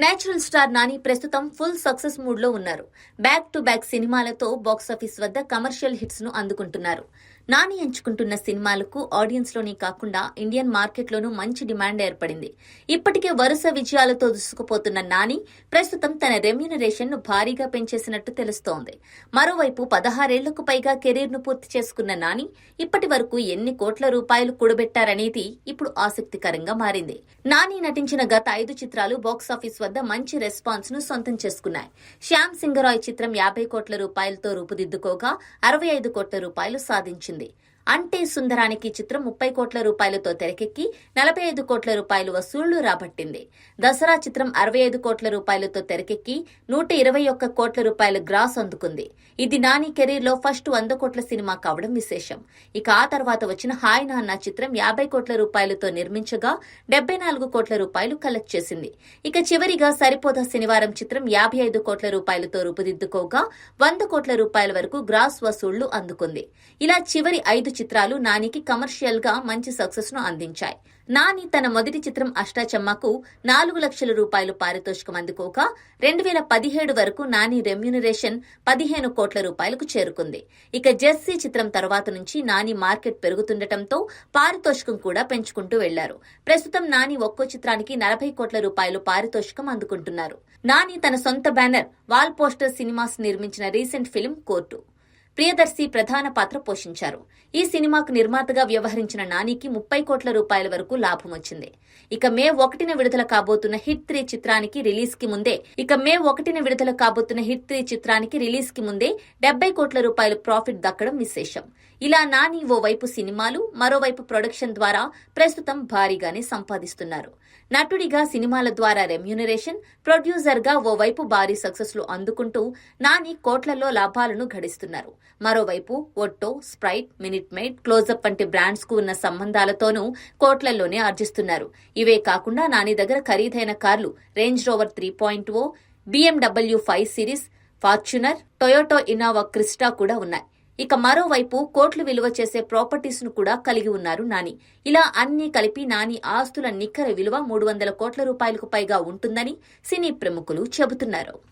Natural star Nani ప్రస్తుతం full success mood లో ఉన్నారు. బ్యాక్ టు బ్యాక్ సినిమాలతో బాక్సాఫీస్ వద్ద కమర్షియల్ హిట్స్ ను అందుకుంటున్నారు. నాని ఎంచుకుంటున్న సినిమాలకు ఆడియన్స్ లోనే కాకుండా ఇండియన్ మార్కెట్ లోనూ మంచి డిమాండ్ ఏర్పడింది. ఇప్పటికే వరుస విజయాలతో దూసుకుపోతున్న నాని ప్రస్తుతం తన రెమ్యూనరేషన్ ను భారీగా పెంచేసినట్టు తెలుస్తోంది. మరోవైపు 16 ఏళ్లకు పైగా కెరీర్ ను పూర్తి చేసుకున్న నాని ఇప్పటి వరకు ఎన్ని కోట్ల రూపాయలు కూడబెట్టారనేది ఇప్పుడు ఆసక్తికరంగా మారింది. నాని నటించిన గత 5 చిత్రాలు బాక్సాఫీస్ వద్ద మంచి రెస్పాన్స్ ను సొంతం చేసుకున్నాయి. శ్యామ్ సింగరాయ్ చిత్రం 50 కోట్ల రూపాయలతో రూపుదిద్దుకోగా 65 కోట్ల రూపాయలు సాధించింది. అంటే సుందరానికి చిత్రం 30 కోట్ల రూపాయలతో తెరకెక్కి 45 కోట్ల రూపాయలు వసూళ్లు రాబట్టింది. దసరా చిత్రం 65 కోట్ల రూపాయలతో తెరకెక్కి 121 కోట్ల రూపాయల గ్రాస్ అందుకుంది. ఇది నాని కెరీర్ లో ఫస్ట్ 100 కోట్ల సినిమా కావడం విశేషం. ఇక ఆ తర్వాత వచ్చిన హాయ్ నాన్న చిత్రం 50 కోట్ల రూపాయలతో నిర్మించగా 74 కోట్ల రూపాయలు కలెక్ట్ చేసింది. ఇక చివరిగా సరిపోదా శనివారం చిత్రం 55 కోట్ల రూపాయలతో రూపుదిద్దుకోగా 100 కోట్ల రూపాయల వరకు గ్రాస్ వసూళ్లు అందుకుంది. ఇలా చివరి 5 చిత్రాలు నానికి కమర్షియల్ గా మంచి సక్సెస్ ను అందించాయి. నాని తన మొదటి చిత్రం అష్టాచమ్మకు 4 లక్షల రూపాయలు పారితోషికం అందుకోగా 2017 వరకు నాని రెమ్యూనరేషన్ 15 కోట్ల రూపాయలకు చేరుకుంది. ఇక జెర్సీ చిత్రం తర్వాత నుంచి నాని మార్కెట్ పెరుగుతుండటంతో పారితోషికం కూడా పెంచుకుంటూ వెళ్లారు. ప్రస్తుతం నాని ఒక్కో చిత్రానికి 40 కోట్ల రూపాయలు పారితోషికం అందుకుంటున్నారు. నాని తన సొంత బ్యానర్ వాల్ పోస్టర్ సినిమాస్ నిర్మించిన రీసెంట్ ఫిల్మ్ కోర్టు ప్రియదర్శి ప్రధాన పాత్ర పోషించారు. ఈ సినిమాకు నిర్మాతగా వ్యవహరించిన నానికి 30 కోట్ల రూపాయల వరకు లాభం వచ్చింది. ఇక మే 1న విడుదల కాబోతున్న హిట్ 3 చిత్రానికి రిలీజ్ కి ముందే 70 కోట్ల రూపాయల ప్రాఫిట్ దక్కడం విశేషం. ఇలా నాని ఓవైపు సినిమాలు, మరోవైపు ప్రొడక్షన్ ద్వారా ప్రస్తుతం భారీగానే సంపాదిస్తున్నారు. నటుడిగా సినిమాల ద్వారా రెమ్యూనరేషన్, ప్రొడ్యూసర్ గా ఓవైపు భారీ సక్సెస్ లు అందుకుంటూ నాని కోట్లలో లాభాలను గడిస్తున్నారు. మరోవైపు Otto, Sprite, Minute Maid, Closeup వంటి బ్రాండ్స్ కు ఉన్న సంబంధాలతోనూ కోట్లలోనే ఆర్జిస్తున్నారు. ఇవే కాకుండా నాని దగ్గర ఖరీదైన కార్లు range rover 3.0, BMW 5 series, Fortuner, Toyota Innova Crysta కూడా ఉన్నాయి. ఇక మరోవైపు కోట్లు విలువ చేసే ప్రాపర్టీస్ ను కూడా కలిగి ఉన్నారు నాని. ఇలా అన్ని కలిపి నాని ఆస్తుల నికర విలువ 300 కోట్ల రూపాయలకు పైగా ఉంటుందని సినీ ప్రముఖులు చెబుతున్నారు.